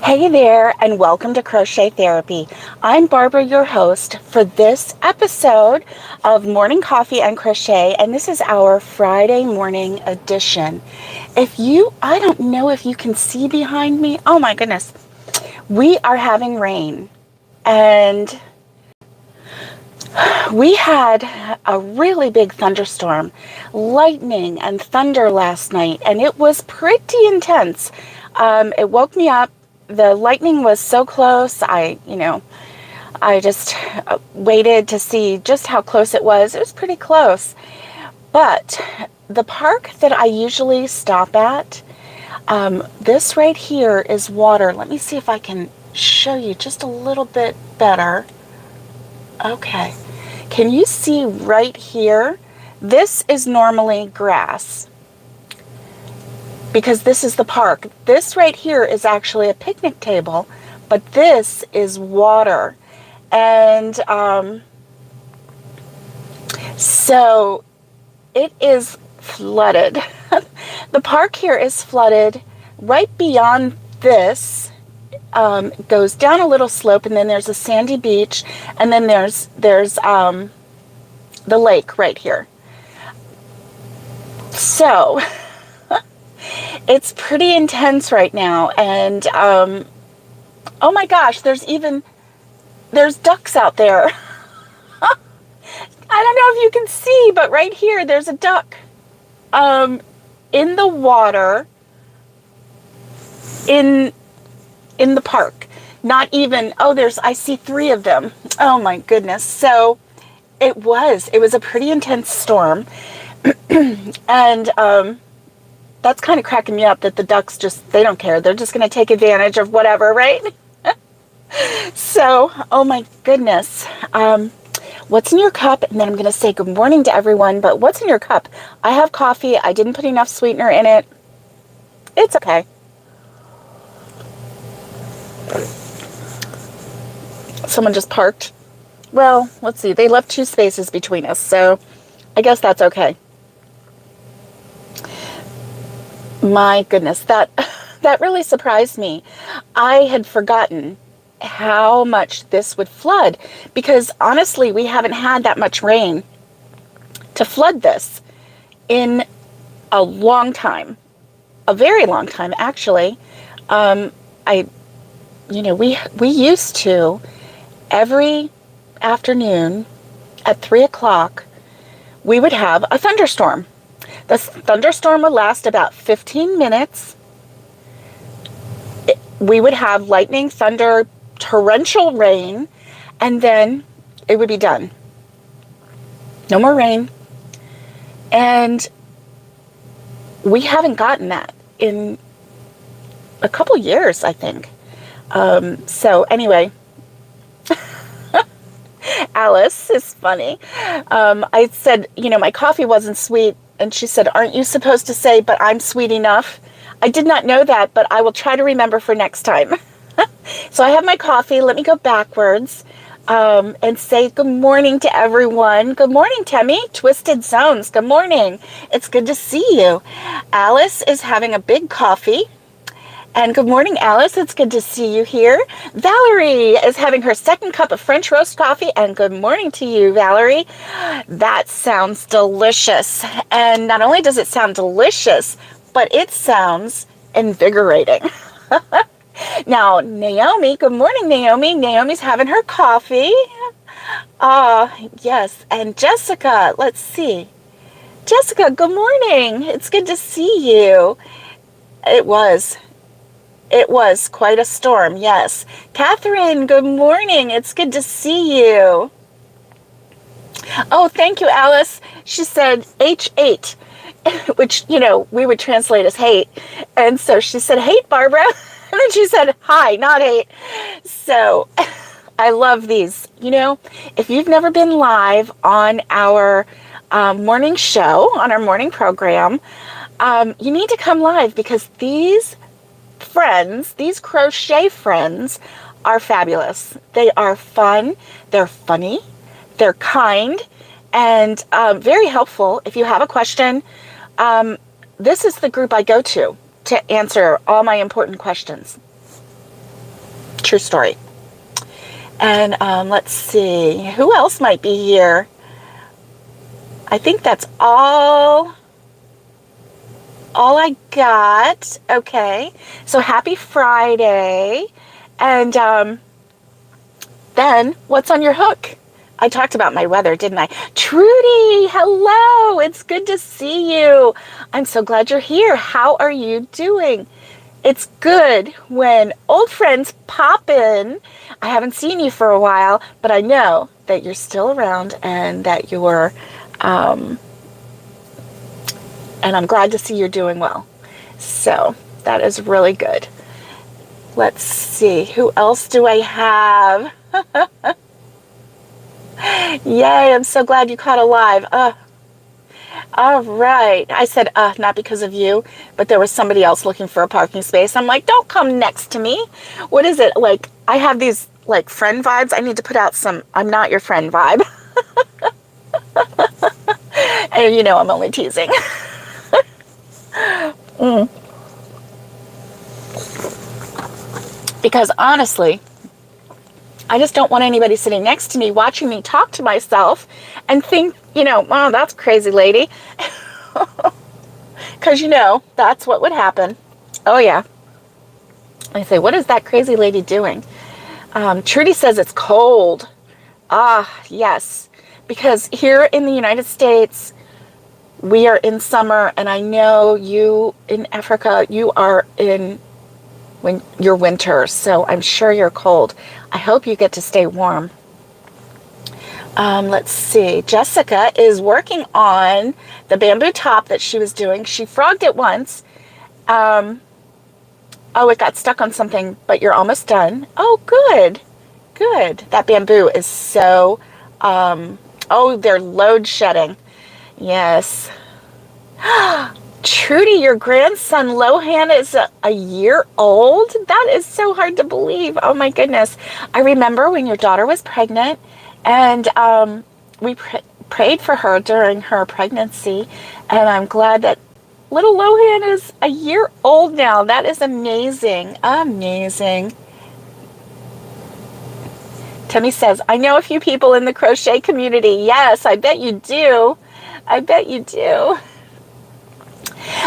Hey there, and welcome to Crochet Therapy. I'm Barbara, your host for this episode of Morning Coffee and Crochet, and this is our Friday morning edition. I don't know if you can see behind me. Oh my goodness. We are having rain, and we had a really big thunderstorm, lightning and thunder last night, and it was pretty intense. It woke me up. The lightning was so close. I just waited to see just how close it was. It was pretty close. But the park that I usually stop at, this right here is water. Let me see if I can show you just a little bit better. Okay. Can you see right here? This is normally grass because this is the park. This right here is actually a picnic table, but this is water. And so it is flooded. The park here is flooded. Right beyond this goes down a little slope, and then there's a sandy beach, and then there's the lake right here. So it's pretty intense right now, and oh my gosh, there's ducks out there. I don't know if you can see, but right here there's a duck in the water in the park. Not even, I see 3 of them. Oh my goodness. So it was a pretty intense storm. And that's kind of cracking me up that the ducks they don't care. They're just going to take advantage of whatever, right? So, oh my goodness. What's in your cup? And then I'm going to say good morning to everyone. But what's in your cup? I have coffee. I didn't put enough sweetener in it. It's okay. Someone just parked. Well, let's see. They left 2 spaces between us, so I guess that's okay. My goodness, that really surprised me. I had forgotten how much this would flood because honestly, we haven't had that much rain to flood this in a long time, a very long time actually. We used to every afternoon at 3 o'clock, we would have a thunderstorm. The thunderstorm would last about 15 minutes. We would have lightning, thunder, torrential rain, and then it would be done. No more rain. And we haven't gotten that in a couple years, I think. So anyway, Alice is funny. I said, my coffee wasn't sweet. And she said, aren't you supposed to say, but I'm sweet enough? I did not know that, but I will try to remember for next time. So I have my coffee. Let me go backwards and say good morning to everyone. Good morning, Temmie. Twisted Zones. Good morning. It's good to see you. Alice is having a big coffee. And good morning, Alice. It's good to see you here. Valerie is having her 2nd cup of French roast coffee. And good morning to you, Valerie. That sounds delicious. And not only does it sound delicious, but it sounds invigorating. Now, Naomi, good morning, Naomi. Naomi's having her coffee. Yes. And Jessica, let's see. Jessica, good morning. It's good to see you. It was quite a storm, yes. Catherine, good morning. It's good to see you. Oh, thank you, Alice. She said H8, which, we would translate as hate. And so she said, hate, Barbara. And then she said, hi, not hate. So I love these. If you've never been live on our morning show, on our morning program, you need to come live because these crochet friends are fabulous. They are fun, they're funny, they're kind, and very helpful. If you have a question, this is the group I go to answer all my important questions. True story. And let's see, who else might be here? I think that's all I got. Okay, so happy Friday. And then what's on your hook? I talked about my weather, didn't I? Trudy, hello. It's good to see you. I'm so glad you're here. How are you doing? It's good when old friends pop in. I haven't seen you for a while, but I know that you're still around and that you're, and I'm glad to see you're doing well. So that is really good. Let's see, who else do I have? Yay, I'm so glad you caught a live. All right. I said, not because of you, but there was somebody else looking for a parking space. I'm like, don't come next to me. What is it? Like, I have these, like, friend vibes. I need to put out some, I'm not your friend vibe. And you know I'm only teasing. Because honestly, I just don't want anybody sitting next to me watching me talk to myself and think, you know, wow, that's crazy lady. Because, you know, that's what would happen. Oh, yeah. I say, what is that crazy lady doing? Trudy says it's cold. Ah, yes. Because here in the United States, we are in summer, and I know you in Africa, you are in your winter, so I'm sure you're cold. I hope you get to stay warm. Let's see. Jessica is working on the bamboo top that she was doing. She frogged it once. Oh, it got stuck on something, but you're almost done. Oh, good. Good. That bamboo is so, oh, they're load shedding. Yes. Trudy, your grandson Lohan is a year old? That is so hard to believe. Oh my goodness. I remember when your daughter was pregnant, and we prayed for her during her pregnancy, and I'm glad that little Lohan is a year old now. That is amazing. Amazing. Timmy says, I know a few people in the crochet community. Yes, I bet you do. I bet you do.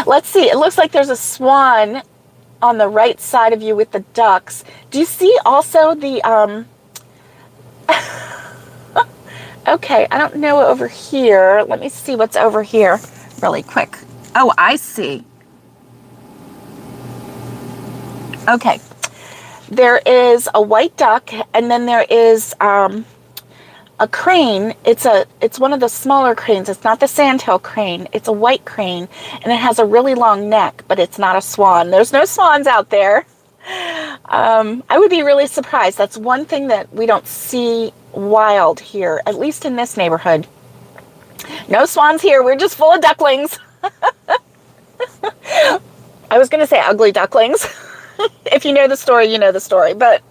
Let's see. It looks like there's a swan on the right side of you with the ducks. Do you see also the, okay, I don't know over here. Let me see what's over here really quick. Oh, I see. Okay. There is a white duck, and then there is a crane. It's one of the smaller cranes. It's not the sandhill crane. It's a white crane, and it has a really long neck, but it's not a swan. There's no swans out there. I would be really surprised. That's one thing that we don't see wild here, at least in this neighborhood. No swans here. We're just full of ducklings. I was going to say ugly ducklings. If you know the story, you know the story. But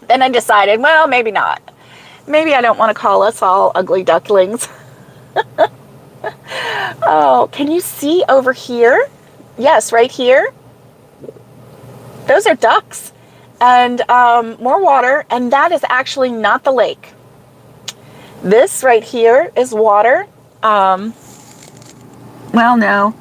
then I decided, well, maybe not. Maybe I don't want to call us all ugly ducklings. Oh, can you see over here? Yes, right here. Those are ducks. And more water. And that is actually not the lake. This right here is water. Well, no.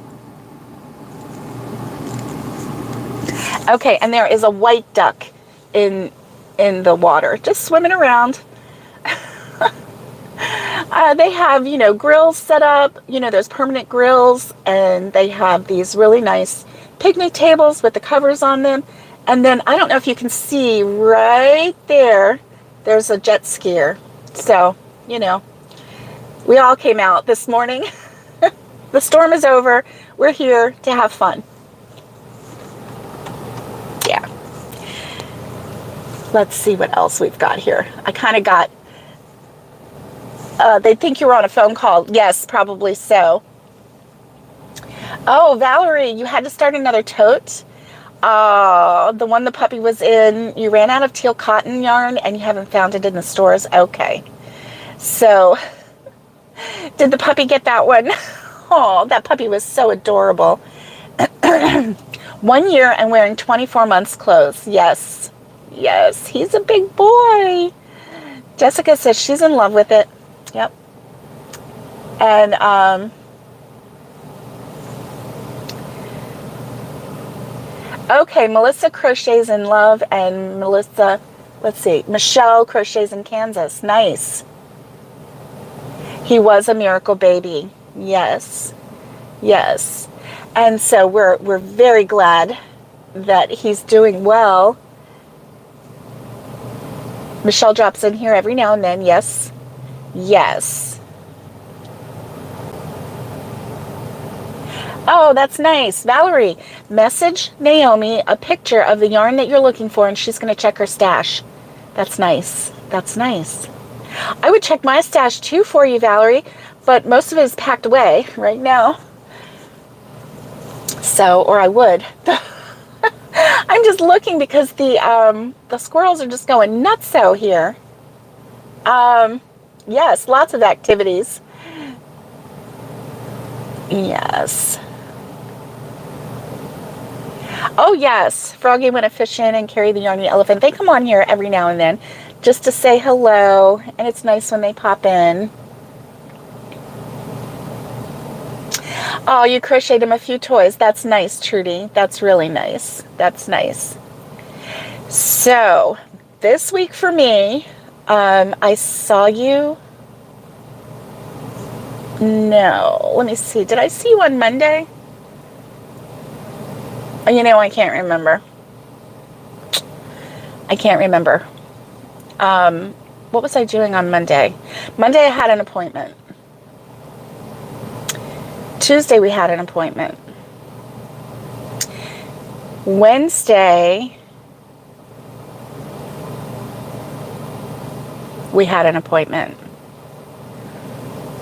Okay, and there is a white duck in the water, just swimming around. They have, you know, grills set up, you know, those permanent grills, and they have these really nice picnic tables with the covers on them. And then I don't know if you can see right there, there's a jet skier. So, you know, we all came out this morning. The storm is over. We're here to have fun. Yeah. Let's see what else we've got here. I kind of got, they think you were on a phone call. Yes, probably so. Oh, Valerie, you had to start another tote? The one the puppy was in, you ran out of teal cotton yarn and you haven't found it in the stores? Okay. So, did the puppy get that one? Oh, that puppy was so adorable. 1 year and wearing 24 months clothes. Yes. Yes, he's a big boy. Jessica says she's in love with it. Yep. And okay, Melissa crochets in love, and Melissa, let's see, Michelle crochets in Kansas. Nice. He was a miracle baby. Yes. Yes. And so we're very glad that he's doing well. Michelle drops in here every now and then. Yes. Yes. Oh, that's nice. Valerie, message Naomi a picture of the yarn that you're looking for, and she's going to check her stash. That's nice. That's nice. I would check my stash too for you, Valerie, but most of it is packed away right now. So, or I would. I'm just looking because the squirrels are just going nutso here. Yes, lots of activities. Yes. Oh, yes. Froggy went a fishing and carry the yarny elephant. They come on here every now and then just to say hello, and it's nice when they pop in. Oh, you crocheted him a few toys. That's nice, Trudy. That's really nice. That's nice. So, this week for me, I saw you. No, let me see. Did I see you on Monday? You know, I can't remember. I can't remember. What was I doing on Monday? Monday I had an appointment. Tuesday we had an appointment. Wednesday we had an appointment.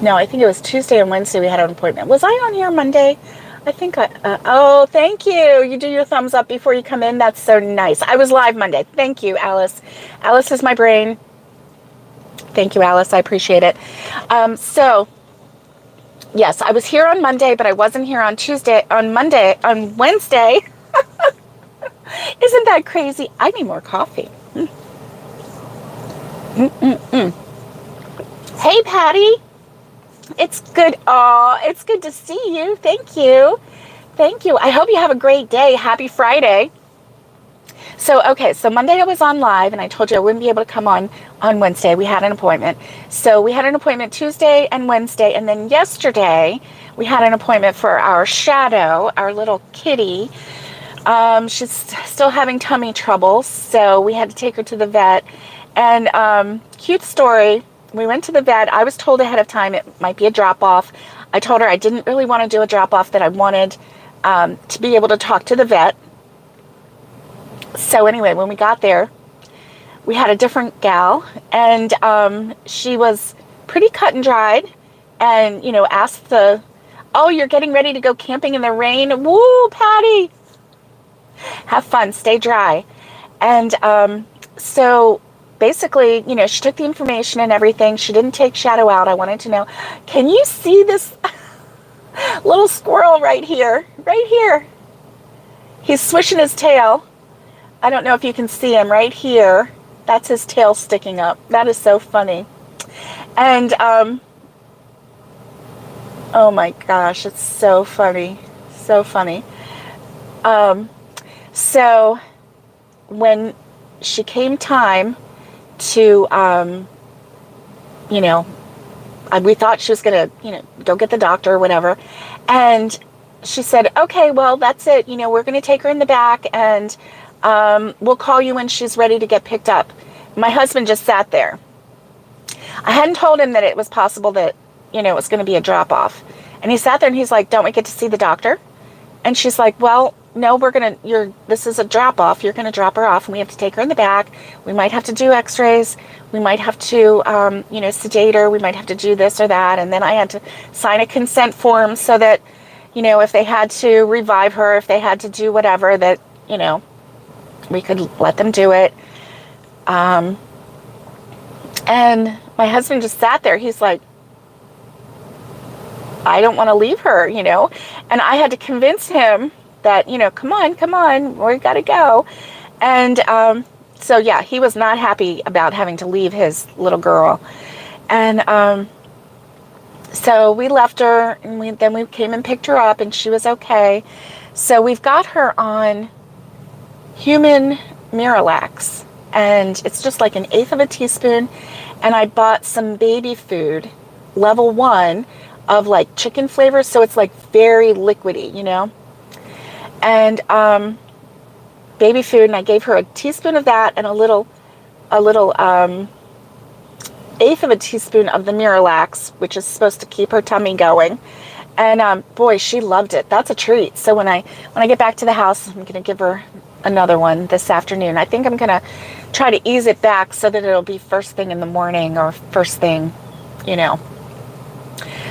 No, I think it was Tuesday and Wednesday we had an appointment. Was I on here Monday? I think oh, thank you. You do your thumbs up before you come in. That's so nice. I was live Monday. Thank you, Alice. Alice is my brain. Thank you, Alice. I appreciate it. So, yes, I was here on Monday, but I wasn't here on Tuesday, on Wednesday. Isn't that crazy? I need more coffee. Hey, Patty. It's good. Oh, it's good to see you. Thank you. Thank you. I hope you have a great day. Happy Friday. So, okay, so Monday I was on live, and I told you I wouldn't be able to come on Wednesday. We had an appointment. So we had an appointment Tuesday and Wednesday, and then yesterday we had an appointment for our shadow, our little kitty. She's still having tummy trouble, so we had to take her to the vet. And cute story, we went to the vet. I was told ahead of time it might be a drop-off. I told her I didn't really want to do a drop-off, that I wanted to be able to talk to the vet. So anyway, when we got there, we had a different gal, and she was pretty cut and dried, and, you know, asked oh, you're getting ready to go camping in the rain? Woo, Patty! Have fun, stay dry. And so basically, you know, she took the information and everything. She didn't take Shadow out. I wanted to know, can you see this little squirrel right here? Right here. He's swishing his tail. I don't know if you can see him right here. That's his tail sticking up. That is so funny. And, oh my gosh, it's so funny. So funny. So when she came time to, you know, we thought she was going to, you know, go get the doctor or whatever. And she said, okay, well, that's it. You know, we're going to take her in the back, and we'll call you when she's ready to get picked up. My husband just sat there. I hadn't told him that it was possible that, you know, it was going to be a drop-off. And he sat there and he's like, don't we get to see the doctor? And she's like, well, no, this is a drop-off. You're going to drop her off, and we have to take her in the back. We might have to do x-rays. We might have to, you know, sedate her. We might have to do this or that. And then I had to sign a consent form so that, you know, if they had to revive her, if they had to do whatever, that, you know, we could let them do it. And my husband just sat there. He's like, I don't want to leave her, you know. And I had to convince him that, you know, come on, we got to go. And So yeah, he was not happy about having to leave his little girl. And so we left her, and then we came and picked her up, and she was okay. So we've got her on human Miralax, and it's just like an eighth of a teaspoon. And I bought some baby food, level 1, of like chicken flavors, so it's like very liquidy, you know. And baby food, and I gave her a teaspoon of that and a little eighth of a teaspoon of the Miralax, which is supposed to keep her tummy going. And boy, she loved it. That's a treat. So when I get back to the house, I'm gonna give her another one this afternoon. I think I'm gonna try to ease it back so that it'll be first thing in the morning or first thing, you know.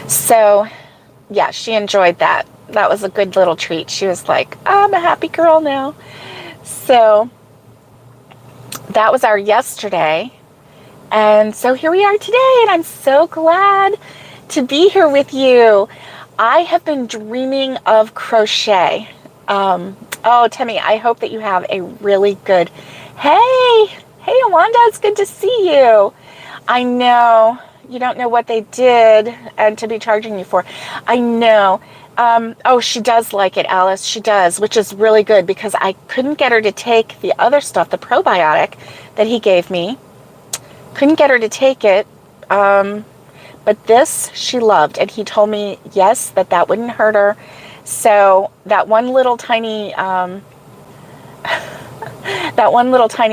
So yeah, she enjoyed that. That was a good little treat. She was like, I'm a happy girl now. So that was our yesterday. And so here we are today, and I'm so glad to be here with you. I have been dreaming of crochet. Oh, Timmy, I hope that you have a really good... Hey, Wanda, it's good to see you. I know you don't know what they did and to be charging you for. I know. Oh, she does like it, Alice. She does, which is really good because I couldn't get her to take the other stuff, the probiotic that he gave me. Couldn't get her to take it. But this she loved, and he told me, yes, that wouldn't hurt her. So that one little tiny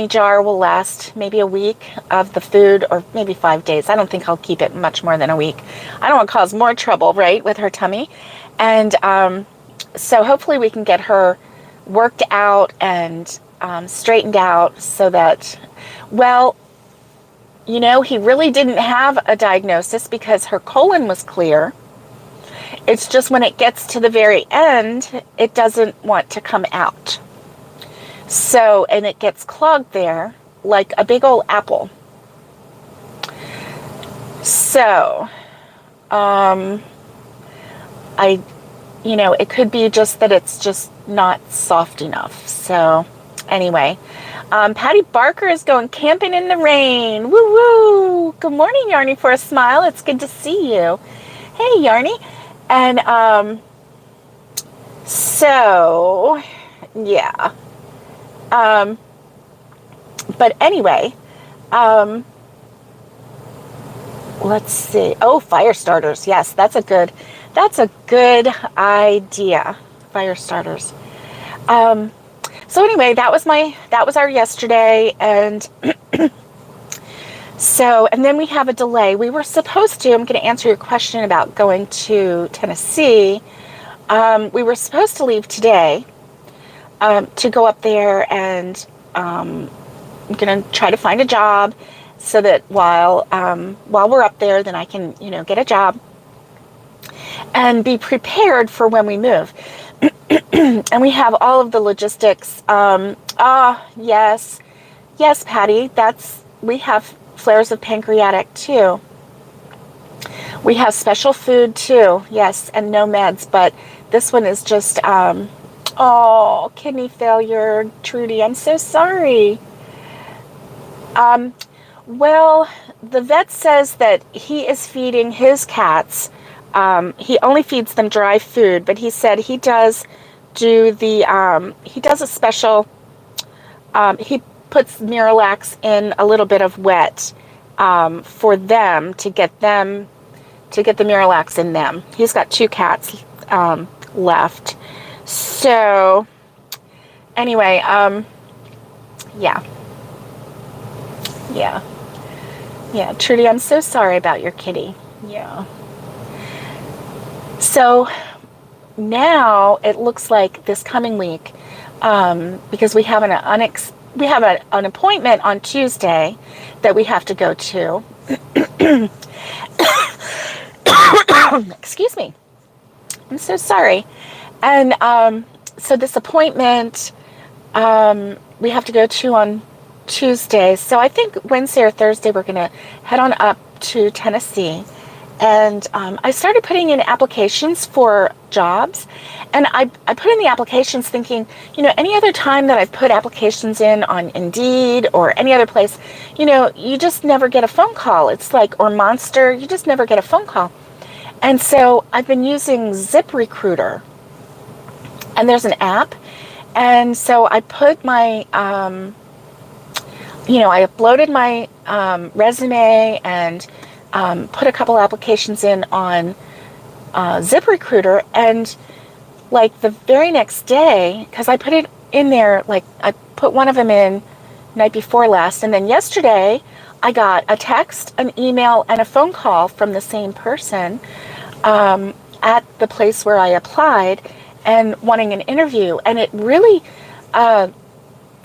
jar will last maybe a week of the food, or maybe 5 days. I don't think I'll keep it much more than a week. I don't want to cause more trouble, right, with her tummy. And so hopefully we can get her worked out and straightened out so that, well, you know, he really didn't have a diagnosis because her colon was clear. It's just when it gets to the very end, it doesn't want to come out. So, and it gets clogged there like a big old apple. So, it could be just that it's just not soft enough. So, anyway, Patty Barker is going camping in the rain. Woo woo! Good morning, Yarny for a Smile. It's good to see you. Hey, Yarny. And so yeah. But anyway, let's see. Oh, fire starters. Yes, that's a good idea. Fire starters. So anyway, that was our yesterday, and so, and then we have a delay. We were supposed to, I'm going to answer your question about going to Tennessee. We were supposed to leave today, to go up there, and I'm going to try to find a job so that while we're up there, then I can, get a job and be prepared for when we move. And we have all of the logistics. Yes, Patty, we have flares of pancreatic too. We have special food too, yes, and no meds, but this one is just, kidney failure, Trudy, I'm so sorry. Well, the vet says that he is feeding his cats. He only feeds them dry food, but he said he does do he does a special, he puts Miralax in a little bit of wet, for them to get the Miralax in them. He's got 2 cats, left. So, anyway, yeah, Trudy, I'm so sorry about your kitty. Yeah. So now it looks like this coming week, because we have an appointment on Tuesday that we have to go to. Excuse me. I'm so sorry. And so this appointment we have to go to on Tuesday. So I think Wednesday or Thursday we're going to head on up to Tennessee and I started putting in applications for jobs. And I put in the applications thinking, any other time that I've put applications in on Indeed or any other place, you just never get a phone call. It's like, or Monster, you just never get a phone call. And so I've been using ZipRecruiter, and there's an app. And so I put my, I uploaded my resume and put a couple applications in on ZipRecruiter, and like the very next day, because I put it in there, like I put one of them in night before last, and then yesterday I got a text, an email, and a phone call from the same person at the place where I applied and wanting an interview. And it really,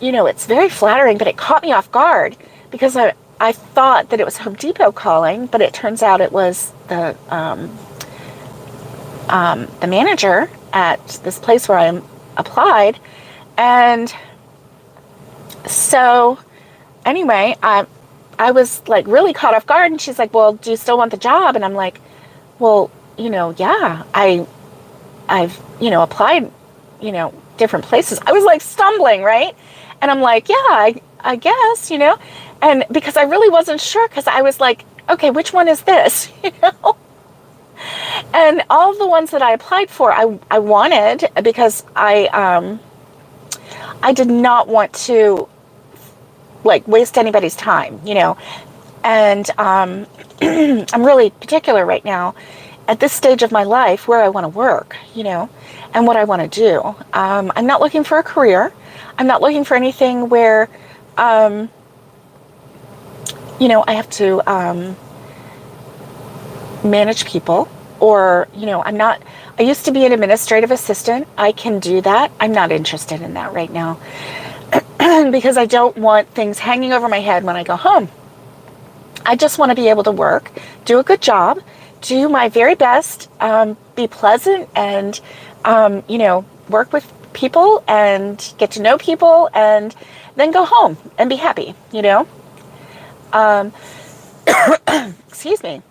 it's very flattering, but it caught me off guard because I thought that it was Home Depot calling, but it turns out it was the manager at this place where I applied. And so anyway, I was like really caught off guard, and she's like, well, do you still want the job? And I'm like, well, yeah, I've, applied, different places. I was like stumbling, right? And I'm like, yeah, I guess, and because I really wasn't sure, because I was like, okay, which one is this? And all of the ones that I applied for, I wanted, because I did not want to like waste anybody's time, and I'm really particular right now at this stage of my life where I want to work, and what I want to do. I'm not looking for a career. I'm not looking for anything where, I have to manage people, or, I used to be an administrative assistant. I can do that. I'm not interested in that right now because I don't want things hanging over my head when I go home. I just want to be able to work, do a good job, do my very best, be pleasant, and, work with people and get to know people, and then go home and be happy, excuse me.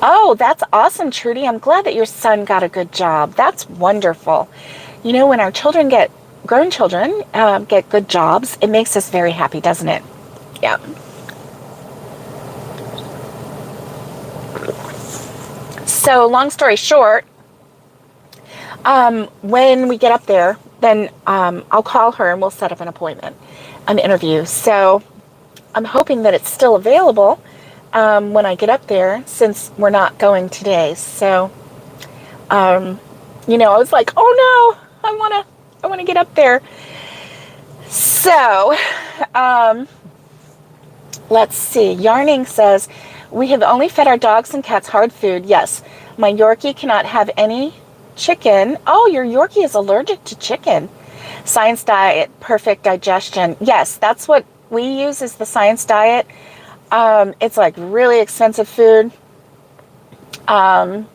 Oh, that's awesome, Trudy. I'm glad that your son got a good job. That's wonderful. When our grown children get good jobs, it makes us very happy, doesn't it? Yeah. So long story short, when we get up there, then I'll call her and we'll set up an interview. So I'm hoping that it's still available when I get up there, since we're not going today. So, I was like, oh no, I want to get up there. So, let's see. Yarning says, we have only fed our dogs and cats hard food. Yes, my Yorkie cannot have any chicken. Oh, your Yorkie is allergic to chicken. Science diet, perfect digestion. Yes, that's what we use, is the Science diet. It's like really expensive food. Oh,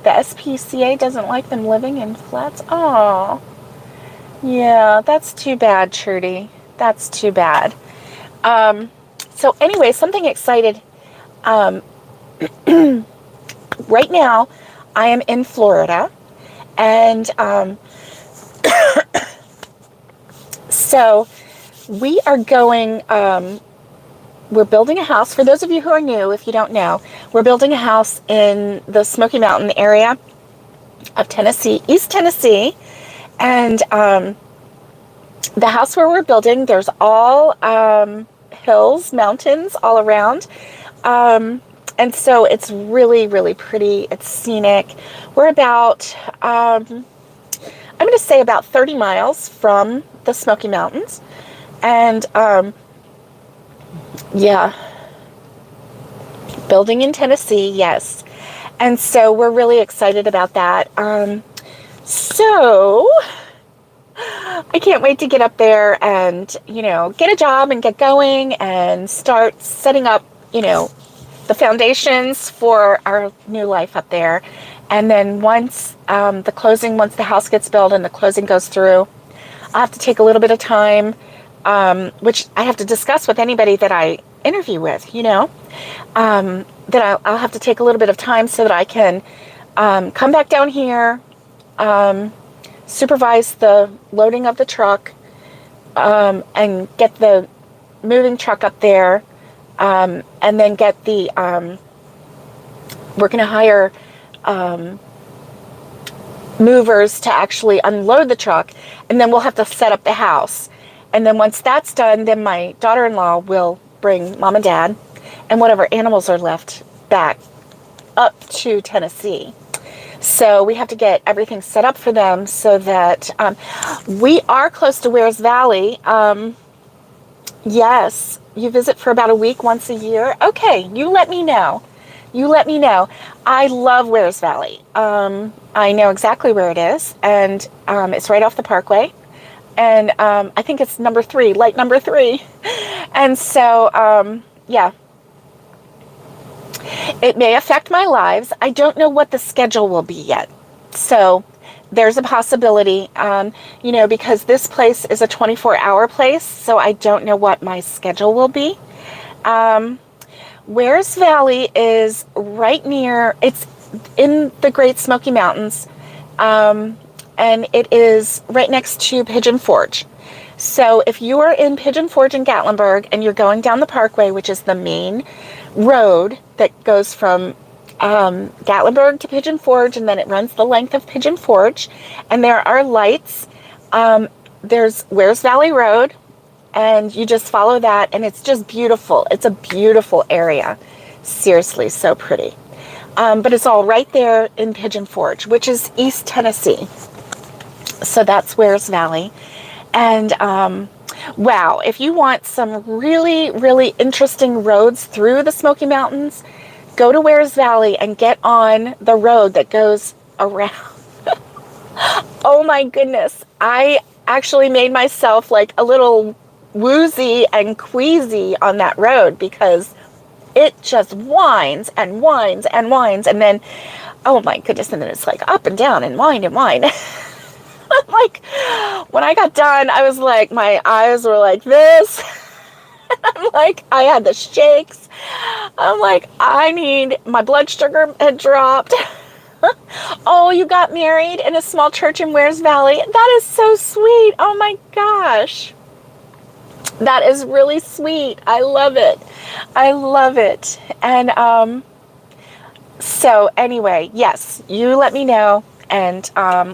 the SPCA doesn't like them living in flats. Oh, yeah, that's too bad, Trudy. That's too bad. So anyway, something excited. Right now, I am in Florida, and so we are going, we're building a house. For those of you who are new, if you don't know, we're building a house in the Smoky Mountain area of Tennessee, East Tennessee. And the house where we're building, there's all hills, mountains all around. And so it's really, really pretty. It's scenic. We're about, I'm going to say about 30 miles from the Smoky Mountains. And, yeah, building in Tennessee, yes. And so we're really excited about that. So I can't wait to get up there and, get a job and get going and start setting up, the foundations for our new life up there. And then once once the house gets built and the closing goes through, I'll have to take a little bit of time which I have to discuss with anybody that I interview with, that I'll have to take a little bit of time so that I can come back down here, supervise the loading of the truck, and get the moving truck up there, and then get the, we're going to hire movers to actually unload the truck, and then we'll have to set up the house. And then once that's done, then my daughter-in-law will bring mom and dad and whatever animals are left back up to Tennessee. So we have to get everything set up for them so that we are close to Wears Valley. Yes, you visit for about a week once a year. Okay, you let me know. You let me know. I love Wears Valley. I know exactly where it is, and it's right off the Parkway. And I think it's number 3, light number 3. And so, yeah. It may affect my lives. I don't know what the schedule will be yet. So there's a possibility, because this place is a 24-hour place, so I don't know what my schedule will be. Wears Valley is right near, it's in the Great Smoky Mountains, and it is right next to Pigeon Forge. So if you are in Pigeon Forge in Gatlinburg and you're going down the Parkway, which is the main road that goes from Gatlinburg to Pigeon Forge, and then it runs the length of Pigeon Forge, and there are lights. There's Wears Valley Road, and you just follow that, and it's just beautiful. It's a beautiful area. Seriously, so pretty. But it's all right there in Pigeon Forge, which is East Tennessee. So that's Wears Valley. And wow, if you want some really, really interesting roads through the Smoky Mountains, go to Wears Valley and get on the road that goes around. Oh my goodness. I actually made myself like a little woozy and queasy on that road because it just winds and winds and winds. And then, oh my goodness, and then it's like up and down and wind and wind. Like, when I got done, I was like, my eyes were like this. I'm like, I had the shakes. I'm like, my blood sugar had dropped. Oh, you got married in a small church in Wears Valley. That is so sweet. Oh my gosh. That is really sweet. I love it. I love it. And so anyway, yes, you let me know, and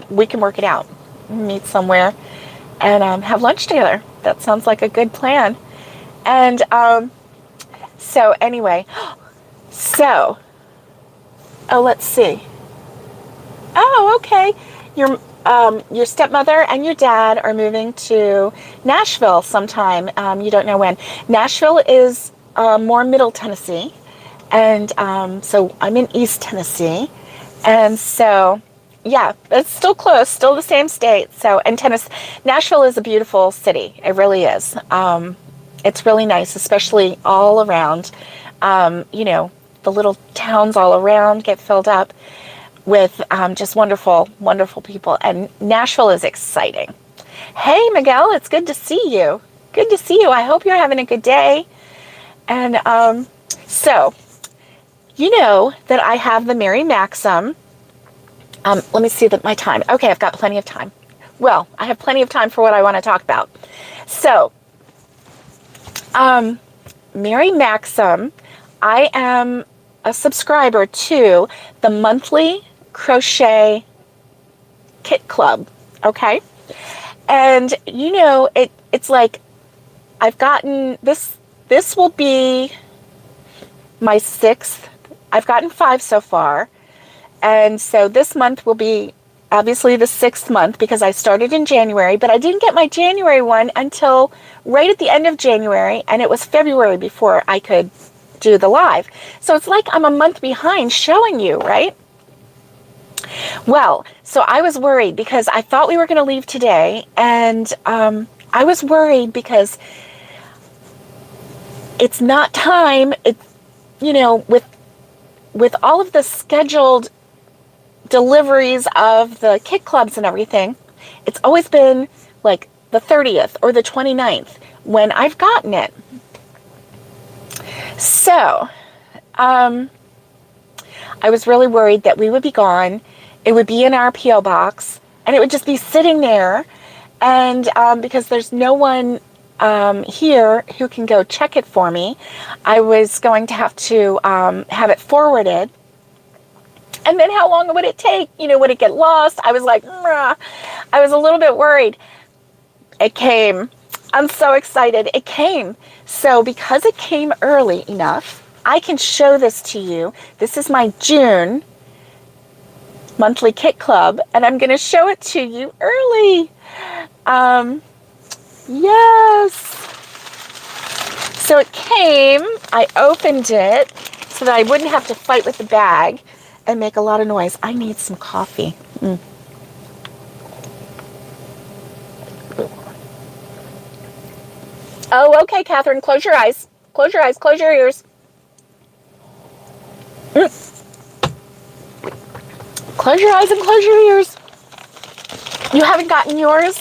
we can work it out. Meet somewhere and have lunch together. That sounds like a good plan. And so anyway, so let's see. Oh, okay. Your stepmother and your dad are moving to Nashville sometime. You don't know when. Nashville is more Middle Tennessee, and so I'm in East Tennessee, and so. Yeah, it's still close, still the same state. So, and Nashville is a beautiful city. It really is. It's really nice, especially all around. The little towns all around get filled up with just wonderful, wonderful people. And Nashville is exciting. Hey, Miguel, it's good to see you. Good to see you. I hope you're having a good day. And so, you know that I have the Mary Maxim. Let me see my time. Okay, I've got plenty of time. Well, I have plenty of time for what I want to talk about. So, Mary Maxim, I am a subscriber to the monthly crochet kit club, okay? And, it's like I've gotten, this will be my 6th. I've gotten 5 so far. And so this month will be obviously the 6th month because I started in January, but I didn't get my January one until right at the end of January, and it was February before I could do the live. So it's like I'm a month behind showing you, right? Well, so I was worried because I thought we were going to leave today, and I was worried because it's not time. It's, with all of the scheduled deliveries of the kit clubs and everything, it's always been like the 30th or the 29th when I've gotten it. So, I was really worried that we would be gone. It would be in our P.O. box, and it would just be sitting there. And because there's no one here who can go check it for me, I was going to have to have it forwarded. And then how long would it take? You know, would it get lost? I was like, I was a little bit worried. It came. I'm so excited. It came. So because it came early enough, I can show this to you. This is my June monthly kit club, and I'm going to show it to you early. Yes. So it came. I opened it so that I wouldn't have to fight with the bag and make a lot of noise. I need some coffee. Oh, okay, Catherine. Close your eyes. Close your eyes. Close your ears. Close your eyes and close your ears. You haven't gotten yours?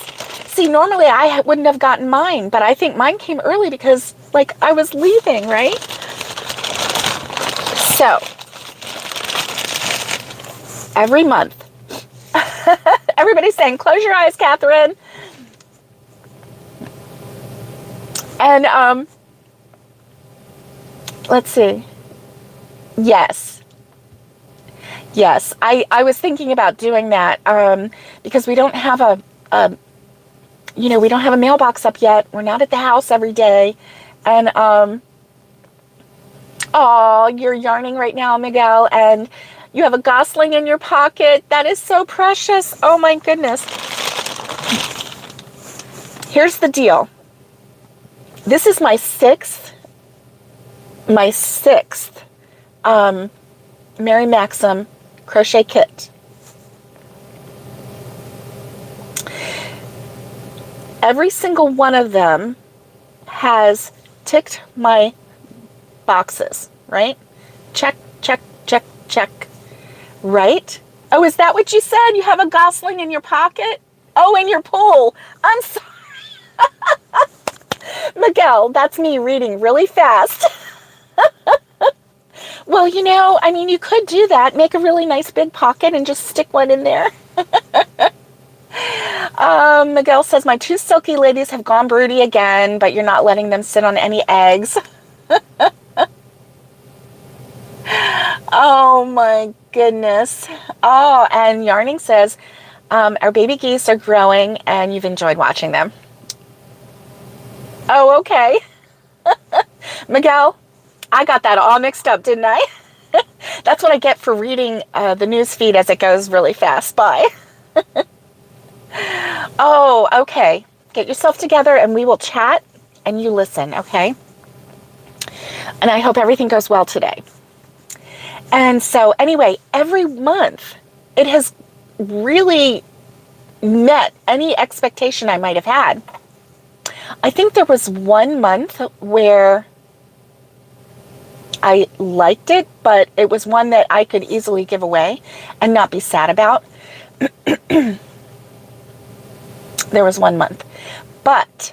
See, normally I wouldn't have gotten mine, but I think mine came early because, like, I was leaving, right? So, every month, everybody's saying, close your eyes, Catherine. And, let's see. Yes. Yes, I was thinking about doing that because we don't have we don't have a mailbox up yet. We're not at the house every day. And, oh, you're yarning right now, Miguel, and you have a gosling in your pocket. That is so precious. Oh, my goodness. Here's the deal. This is my sixth Mary Maxim crochet kit. Every single one of them has ticked my boxes, right? Check, check, check, check. Right? Oh, is that what you said? You have a gosling in your pocket? Oh, in your pool. I'm sorry. Miguel, that's me reading really fast. Well, you know, I mean, you could do that. Make a really nice big pocket and just stick one in there. Miguel says, my two silky ladies have gone broody again, but you're not letting them sit on any eggs. Oh, my goodness. Oh, and Yarning says, our baby geese are growing and you've enjoyed watching them. Oh, okay. Miguel, I got that all mixed up, didn't I? That's what I get for reading the news feed as it goes really fast by. Oh, okay. Get yourself together and we will chat and you listen, okay? And I hope everything goes well today. And so anyway, every month it has really met any expectation I might have had. I think there was one month where I liked it, but it was one that I could easily give away and not be sad about. There was one month. But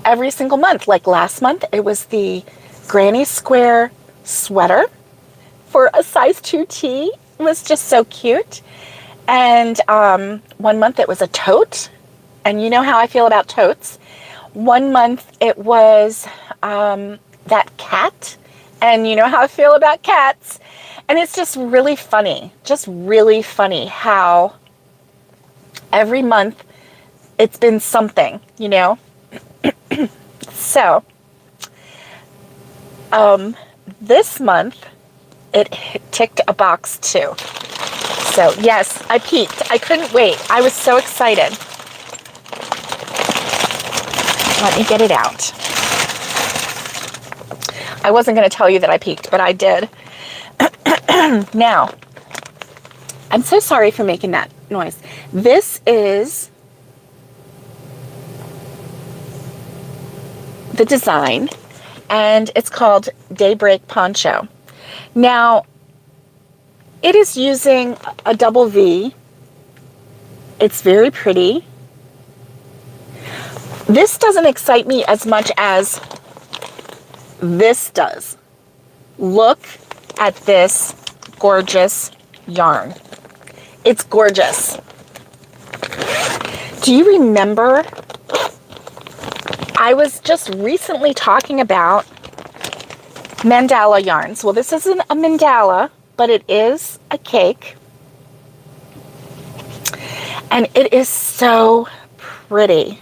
every single month, like last month, it was the Granny Square sweater for a size 2T. It was just so cute. And one month it was a tote. And you know how I feel about totes. One month it was that cat. And you know how I feel about cats. And it's just really funny how every month it's been something, you know. So, this month it ticked a box too. So yes, I peeked. I couldn't wait. I was so excited. Let me get it out. I wasn't going to tell you that I peeked, but I did. Now, I'm so sorry for making that noise. This is the design, and it's called Daybreak Poncho. Now, it is using a double V. It's very pretty. This doesn't excite me as much as this does. Look at this gorgeous yarn. It's gorgeous. Do you remember? I was just recently talking about mandala yarns. Well, this isn't a mandala, but it is a cake. And it is so pretty.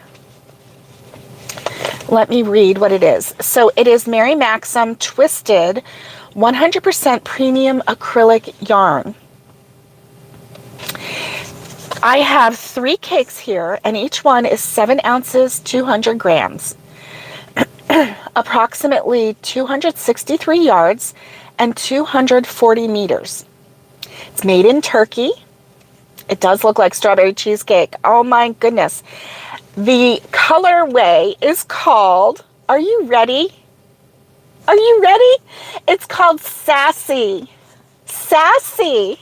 Let me read what it is. So it is Mary Maxim Twisted 100% premium acrylic yarn. I have 3 cakes here, and each one is 7 ounces, 200 grams, approximately 263 yards and 240 meters. It's made in Turkey. It does look like strawberry cheesecake. Oh my goodness. The colorway is called, are you ready? Are you ready? It's called Sassy. Sassy.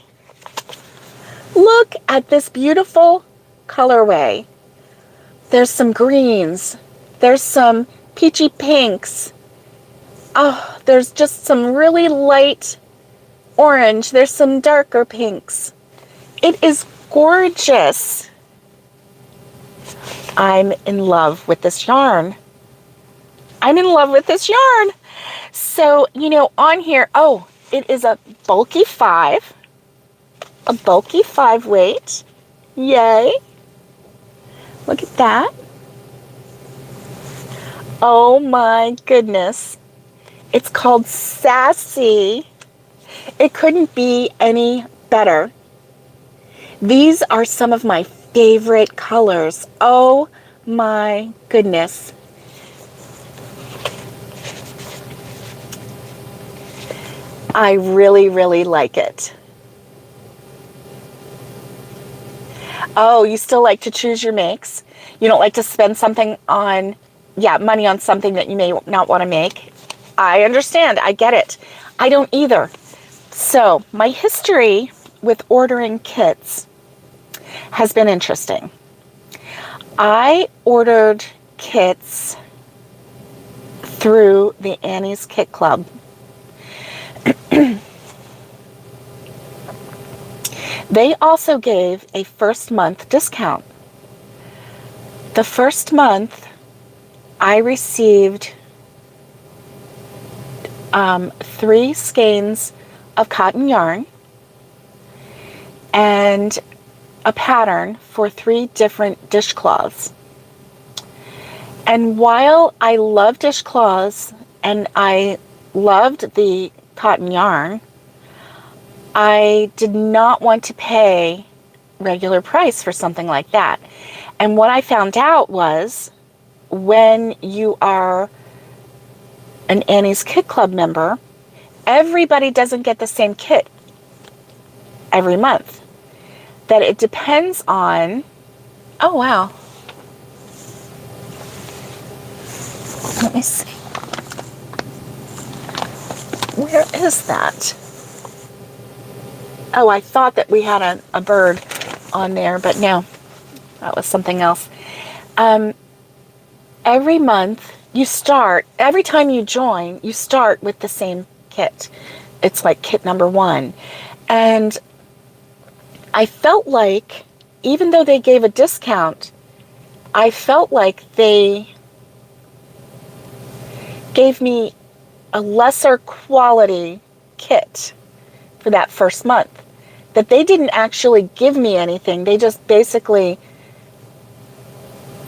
Look at this beautiful colorway. There's some greens. There's some peachy pinks. Oh, there's just some really light orange. There's some darker pinks. It is gorgeous. I'm in love with this yarn. I'm in love with this yarn. So, you know, on here, oh, it is a bulky 5. A bulky 5 weight. Yay. Look at that. Oh my goodness. It's called Sassy. It couldn't be any better. These are some of my favorite colors. Oh my goodness. I really, really like it. Oh, you still like to choose your makes? You don't like to spend something on, money on something that you may not want to make? I understand. I get it. I don't either. So my history with ordering kits has been interesting. I ordered kits through the Annie's Kit Club. They also gave a first month discount. The first month I received 3 skeins of cotton yarn and a pattern for 3 different dishcloths. And while I love dishcloths and I loved the cotton yarn, I did not want to pay regular price for something like that. And what I found out was when you are an Annie's Kit Club member, everybody doesn't get the same kit every month. That it depends on, oh wow. Let me see. Where is that? Oh, I thought that we had a bird on there, but no, that was something else. Every month you start, every time you join, you start with the same kit. It's like kit number 1. And I felt like, even though they gave a discount, I felt like they gave me a lesser quality kit for that first month. That they didn't actually give me anything. They just basically,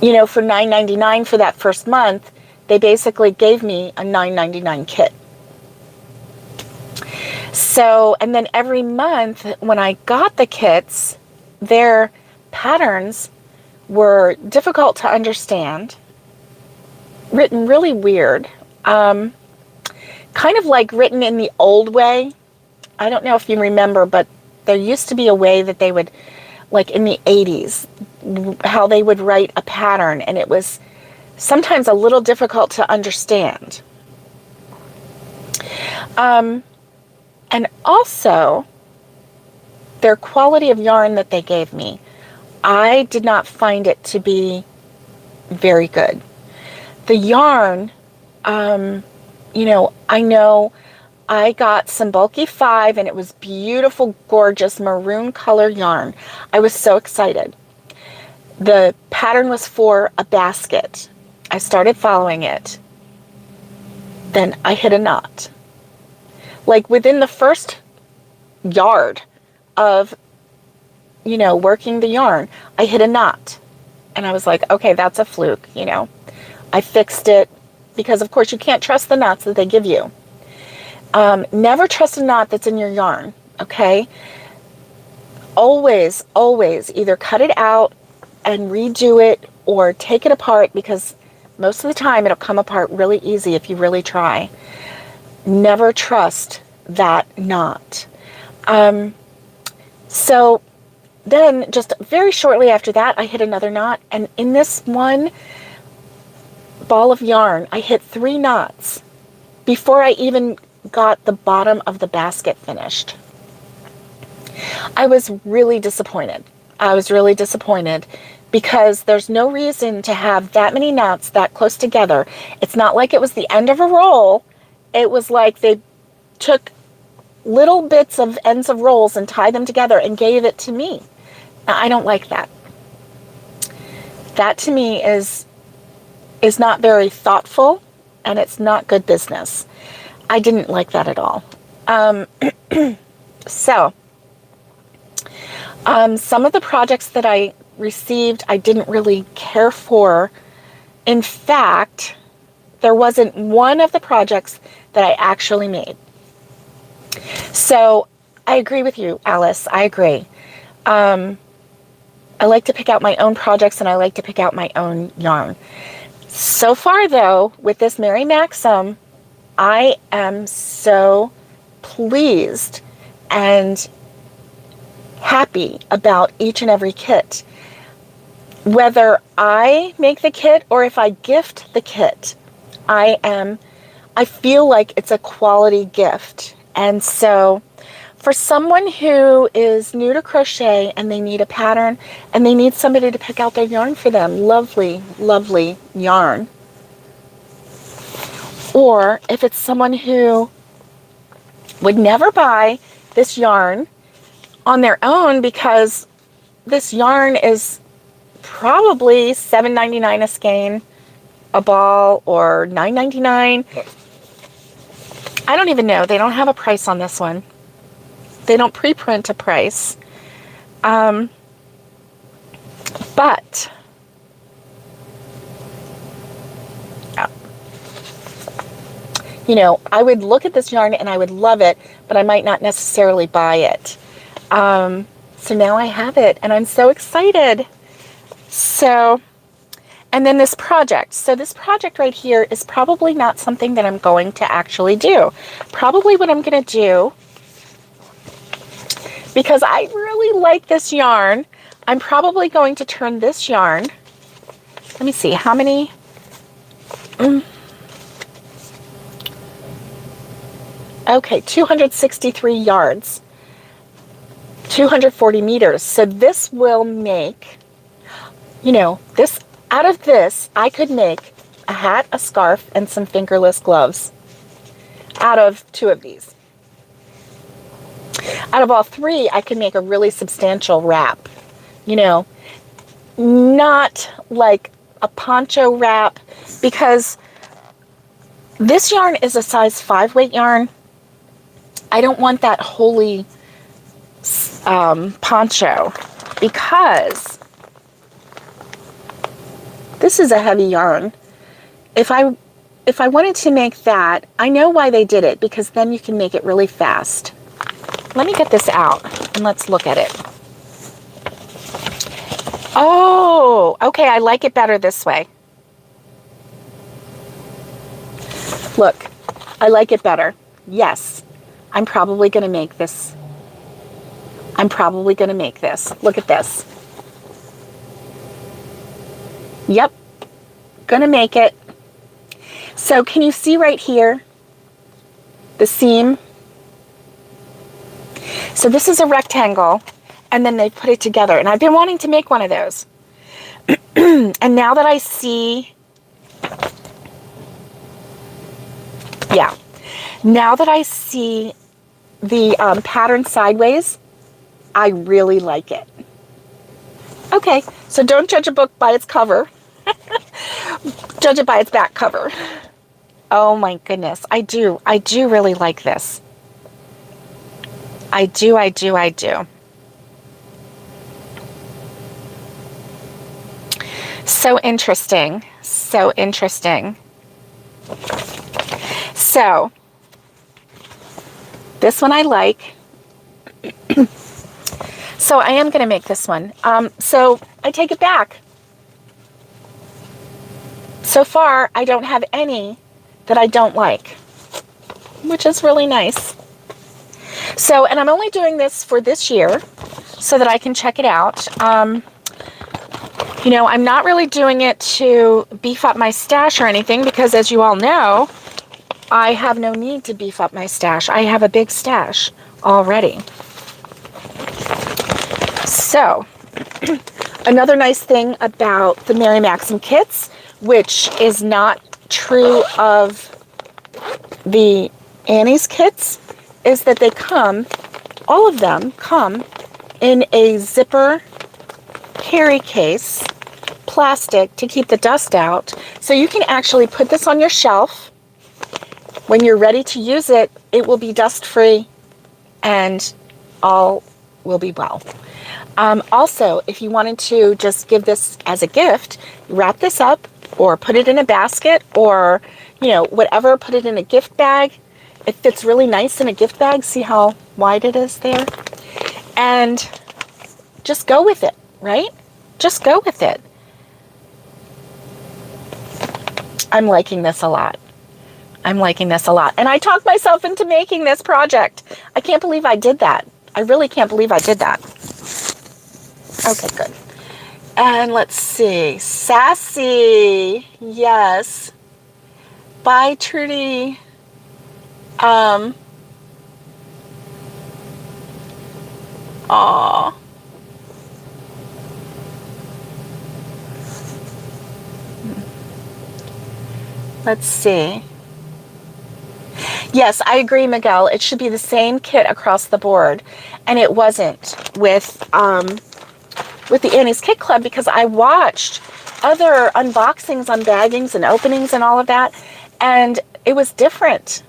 you know, for $9.99 for that first month, they basically gave me a $9.99 kit. So, and then every month when I got the kits, their patterns were difficult to understand, written really weird, kind of like written in the old way. I don't know if you remember, but there used to be a way that they would, like in the 80s, how they would write a pattern, and it was sometimes a little difficult to understand. And also, their quality of yarn that they gave me, I did not find it to be very good. The yarn, you know I got some bulky 5 and it was beautiful, gorgeous maroon color yarn. I was so excited. The pattern was for a basket. I started following it. Then I hit a knot. Like within the first yard of, working the yarn, I hit a knot. And I was like, okay, that's a fluke, I fixed it because, of course, you can't trust the knots that they give you. Never trust a knot that's in your yarn, okay? Always, always either cut it out and redo it or take it apart, because most of the time it'll come apart really easy if you really try. Never trust that knot. So then just very shortly after that, I hit another knot, and in this one ball of yarn, I hit 3 knots before I even got the bottom of the basket finished. I was really disappointed. Because there's no reason to have that many knots that close together. It's not like it was the end of a roll. It was like they took little bits of ends of rolls and tied them together and gave it to me. Now, I don't like that. That to me is not very thoughtful, and it's not good business. I didn't like that at all. So, some of the projects that I received, I didn't really care for. In fact, there wasn't one of the projects that I actually made. So, I agree with you, Alice. I agree. I like to pick out my own projects, and I like to pick out my own yarn. So far, though, with this Mary Maxim, I am so pleased and happy about each and every kit. Whether I make the kit or if I gift the kit, I feel like it's a quality gift. And so for someone who is new to crochet and they need a pattern and they need somebody to pick out their yarn for them, lovely, lovely yarn. Or if it's someone who would never buy this yarn on their own because this yarn is probably $7.99 a skein, a ball, or $9.99. I don't even know. They don't have a price on this one. They don't pre-print a price. But I would look at this yarn and I would love it, but I might not necessarily buy it. So now I have it and I'm so excited. So, and then this project. So this project right here is probably not something that I'm going to actually do. Probably what I'm going to do, because I really like this yarn, I'm probably going to turn this yarn. Let me see, how many? Okay, 263 yards, 240 meters. So this will make, this, out of this, I could make a hat, a scarf, and some fingerless gloves out of 2 of these. Out of all 3, I could make a really substantial wrap, not like a poncho wrap, because this yarn is a size 5 weight yarn. I don't want that wholly poncho, because this is a heavy yarn. If I wanted to make that, I know why they did it, because then you can make it really fast. Let me get this out and let's look at it. Oh, okay, I like it better this way. Look, I like it better. Yes, I'm probably going to make this. Look at this. Yep, gonna make it. So can you see right here the seam? So this is a rectangle, and then they put it together, and I've been wanting to make one of those. And now that I see, yeah, now that I see the pattern sideways, I really like it. Okay, so don't judge a book by its cover. Judge it by its back cover. Oh my goodness, I do really like this. I do. So interesting. So interesting. So, this one I like. So I am going to make this one. So I take it back. So far, I don't have any that I don't like, which is really nice. So, and I'm only doing this for this year so that I can check it out. You know, I'm not really doing it to beef up my stash or anything because, as you all know, I have no need to beef up my stash. I have a big stash already. So, another nice thing about the Mary Maxim kits, which is not true of the Annie's kits, is that they come, all of them come in a zipper carry case, plastic, to keep the dust out. So you can actually put this on your shelf. When you're ready to use it, it will be dust-free and all will be well. Also, if you wanted to just give this as a gift, wrap this up or put it in a basket or, you know, whatever, put it in a gift bag. It fits really nice in a gift bag. See how wide it is there? And just go with it, right? Just go with it. I'm liking this a lot. I'm liking this a lot. And I talked myself into making this project. I can't believe I did that. I really can't believe I did that. Okay, good. And let's see. Sassy. Yes. Bye, Trudy. Aw. Let's see. Yes, I agree, Miguel. It should be the same kit across the board. And it wasn't with the Annie's Kit Club because I watched other unboxings, unbaggings, and openings and all of that. And it was different.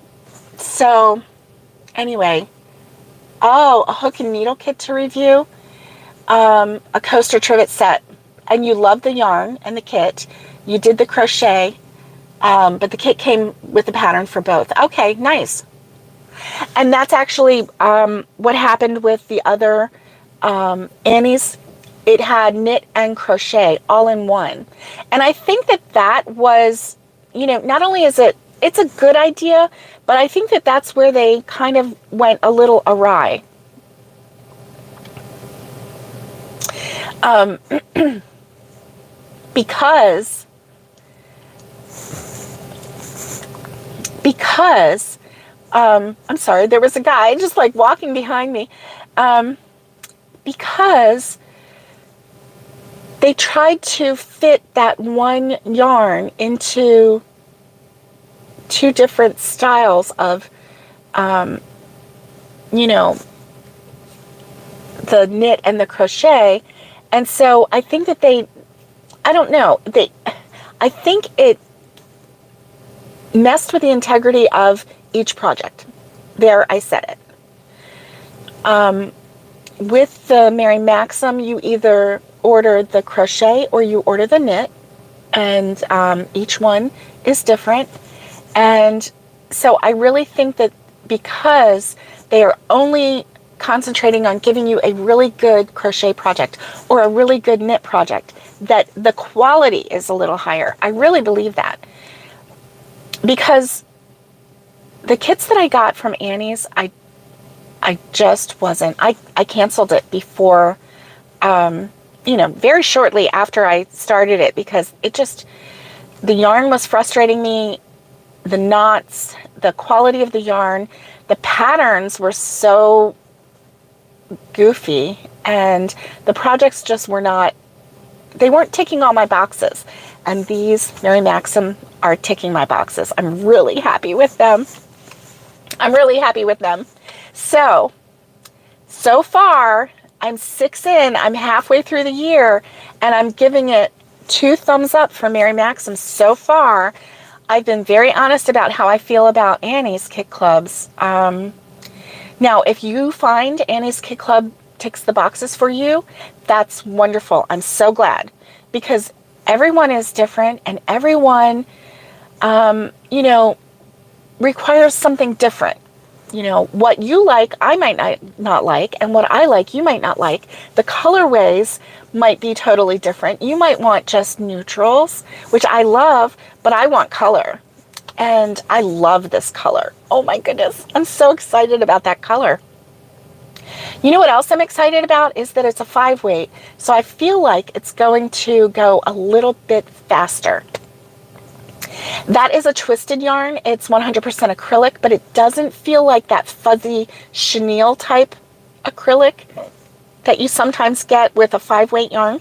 So, anyway. Oh, a hook and needle kit to review. A coaster trivet set. And you love the yarn and the kit. You did the crochet. But the kit came with the pattern for both. Okay, nice. And that's actually what happened with the other Annie's. It had knit and crochet all in one. And I think that that was, you know, not only is it's a good idea, but I think that that's where they kind of went a little awry. Because I'm sorry, there was a guy just like walking behind me, because they tried to fit that one yarn into two different styles of, you know, the knit and the crochet. And so I think that I don't know, I think it messed with the integrity of each project. There, I said it. With the Mary Maxim, you either order the crochet or you order the knit, and each one is different. And so I really think that because they are only concentrating on giving you a really good crochet project or a really good knit project, that the quality is a little higher. I really believe that. Because the kits that I got from Annie's, I just wasn't, I canceled it before, you know, very shortly after I started it, because it just, the yarn was frustrating me, the knots, the quality of the yarn, the patterns were so goofy, and the projects just were not they weren't ticking all my boxes. And these Mary Maxim are ticking my boxes. I'm really happy with them. I'm really happy with them. So far, I'm 6 in. I'm halfway through the year, and I'm giving it 2 thumbs up for Mary Maxim so far. I've been very honest about how I feel about Annie's Kit Clubs. Now, if you find Annie's Kit Club ticks the boxes for you, that's wonderful. I'm so glad, because everyone is different, and everyone, requires something different. What you like, I might not like, and what I like, you might not like. The colorways might be totally different. You might want just neutrals, which I love, but I want color. And I love this color. Oh my goodness. I'm so excited about that color. You know what else I'm excited about is that it's a 5-weight. So I feel like it's going to go a little bit faster. That is a twisted yarn. It's 100% acrylic, but it doesn't feel like that fuzzy chenille type acrylic that you sometimes get with a 5-weight yarn.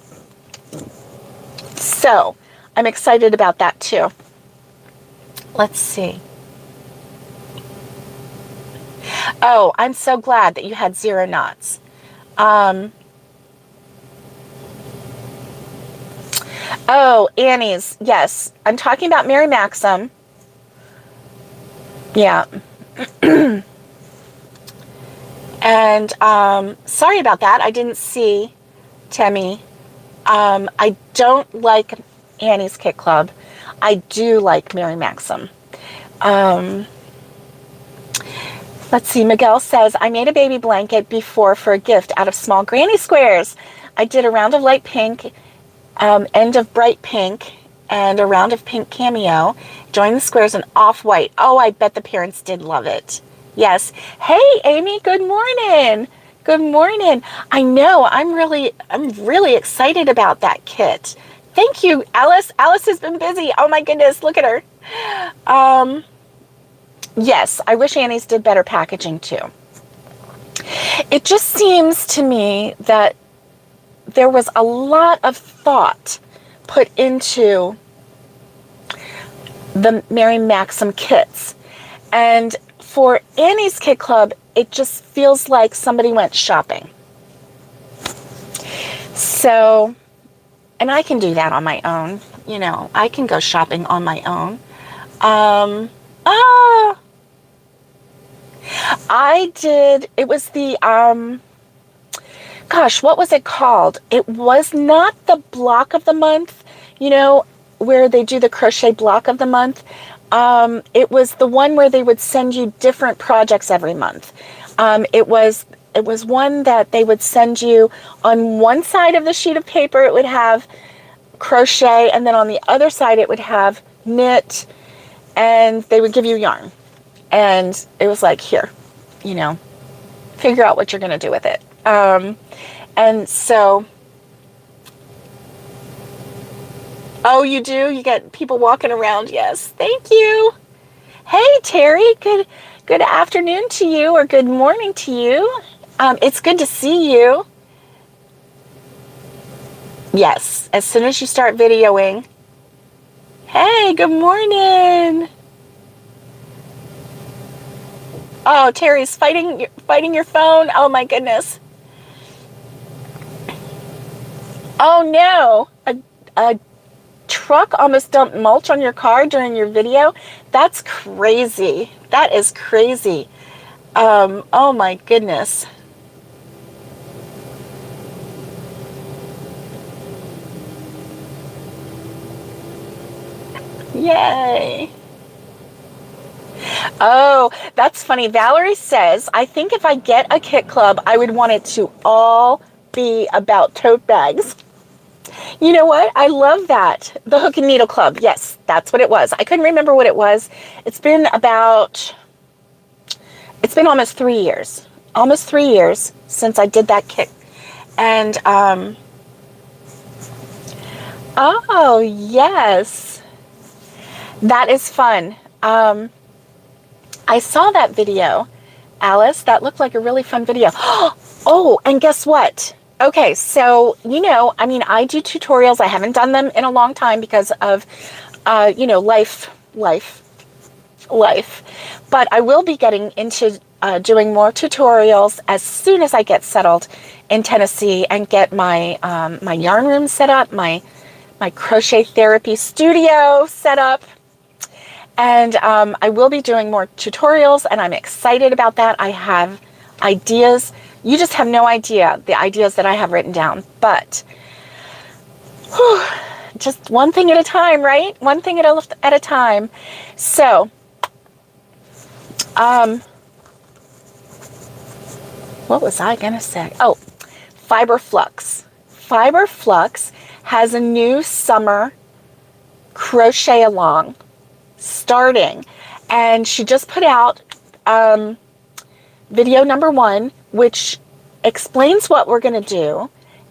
So I'm excited about that too. Let's see. Oh, I'm so glad that you had 0 knots. Oh, Annie's. Yes. I'm talking about Mary Maxim. Yeah. And sorry about that. I didn't see Temmie. I don't like Annie's Kit Club. I do like Mary Maxim. Let's see. Miguel says, I made a baby blanket before for a gift out of small granny squares. I did a round of light pink, end of bright pink, and a round of pink cameo. Joined the squares in off-white. Oh, I bet the parents did love it. Yes. Hey, Amy, good morning. Good morning. I know, I'm really excited about that kit. Thank you, Alice. Alice has been busy. Oh my goodness, look at her. Yes, I wish Annie's did better packaging too. It just seems to me that there was a lot of thought put into the Mary Maxim kits. And for Annie's Kit Club, it just feels like somebody went shopping. So, and I can do that on my own. I can go shopping on my own. I did, it was the, gosh, what was it called? It was not the block of the month, where they do the crochet block of the month. It was the one where they would send you different projects every month. It was one that they would send you on one side of the sheet of paper. It would have crochet, and then on the other side it would have knit, and they would give you yarn. And it was like, here, figure out what you're going to do with it. And so, oh, you do? You get people walking around? Yes. Thank you. Hey, Terry. Good afternoon to you, or good morning to you. It's good to see you. Yes. As soon as you start videoing. Hey, good morning. Oh, Terry's fighting your phone. Oh my goodness. Oh no. A truck almost dumped mulch on your car during your video. That's crazy. That is crazy. Oh my goodness. Yay. Oh, that's funny. Valerie says, I think if I get a kit club, I would want it to all be about tote bags. You know what? I love that. The Hook and Needle Club. Yes, that's what it was. I couldn't remember what it was. It's been almost 3 years. Almost 3 years since I did that kit. And, oh, yes. That is fun. I saw that video, Alice. That looked like a really fun video. Oh, and guess what? Okay, so, I mean, I do tutorials. I haven't done them in a long time because of, life. But I will be getting into doing more tutorials as soon as I get settled in Tennessee and get my my yarn room set up, my crochet therapy studio set up. And I will be doing more tutorials, and I'm excited about that. I have ideas. You just have no idea the ideas that I have written down. But whew, just one thing at a time, right? One thing at a time. So, what was I going to say? Oh, Fiber Flux. Fiber Flux has a new summer crochet along starting, and she just put out video number 1, which explains what we're going to do.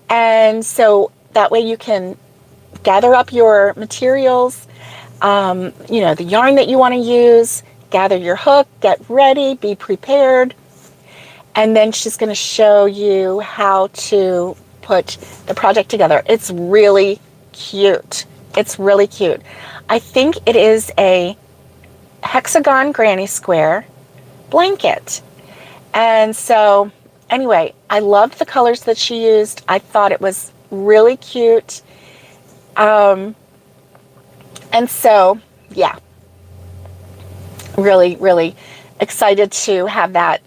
And so that way you can gather up your materials, the yarn that you want to use, gather your hook, get ready, be prepared. And then she's going to show you how to put the project together. It's really cute. It's really cute. I think it is a hexagon granny square blanket. And so, anyway, I loved the colors that she used. I thought it was really cute. And so, yeah, really, really excited to have that,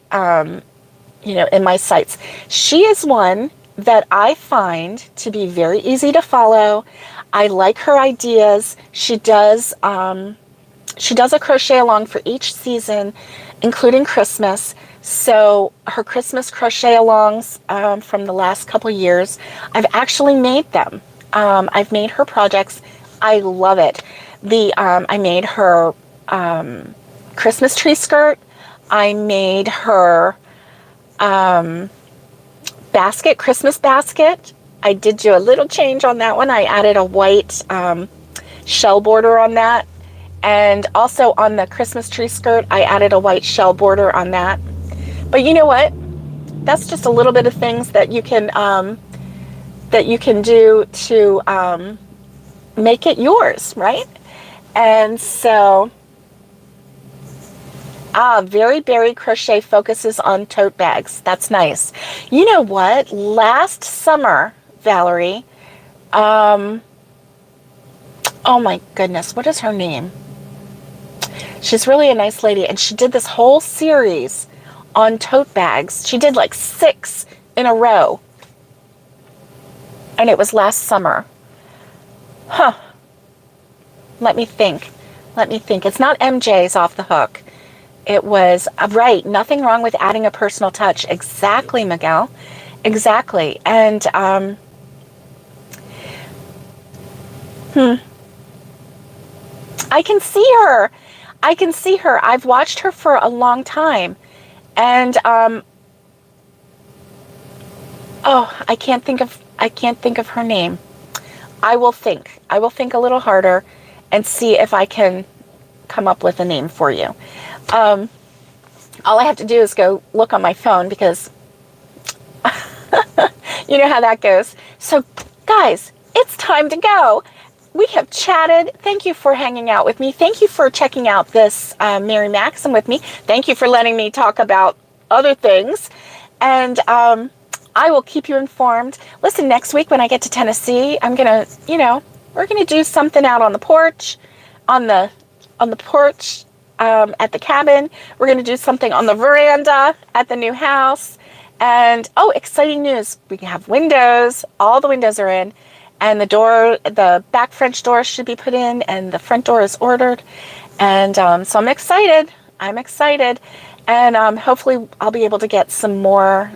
in my sights. She is one that I find to be very easy to follow. I like her ideas. She does a crochet along for each season, including Christmas. So her Christmas crochet alongs from the last couple years, I've actually made them. I've made her projects. I love it. I made her Christmas tree skirt. I made her Christmas basket. I did do a little change on that one. I added a white shell border on that. And also on the Christmas tree skirt, I added a white shell border on that. But you know what? That's just a little bit of things that you can do to make it yours, right? And so, Very Berry Crochet focuses on tote bags. That's nice. You know what? Last summer, Valerie, oh my goodness, what is her name? She's really a nice lady, and she did this whole series on tote bags. She did like 6 in a row, and it was last summer. Huh. Let me think. It's not MJ's Off the Hook. It was, right, Nothing Wrong with Adding a Personal Touch. Exactly, Miguel. Exactly. And, I can see her. I've watched her for a long time. And, I can't think of her name. I will think a little harder and see if I can come up with a name for you. All I have to do is go look on my phone because you know how that goes. So guys, it's time to go. We have chatted. Thank you for hanging out with me. Thank you for checking out this Mary Maxim with me. Thank you for letting me talk about other things. And I will keep you informed. Listen, next week when I get to Tennessee, I'm going to, we're going to do something out on the porch, at the cabin. We're going to do something on the veranda at the new house. And, exciting news. We have windows. All the windows are in. And the back French door should be put in, and the front door is ordered. And so I'm excited. And hopefully I'll be able to get some more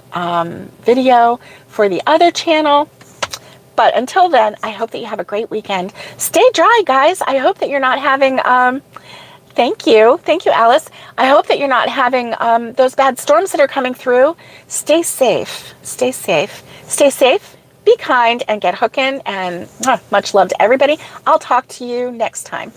video for the other channel. But until then, I hope that you have a great weekend. Stay dry, guys. I hope that you're not having... Thank you, Alice. I hope that you're not having those bad storms that are coming through. Stay safe. Be kind and get hooking. And much love to everybody. I'll talk to you next time.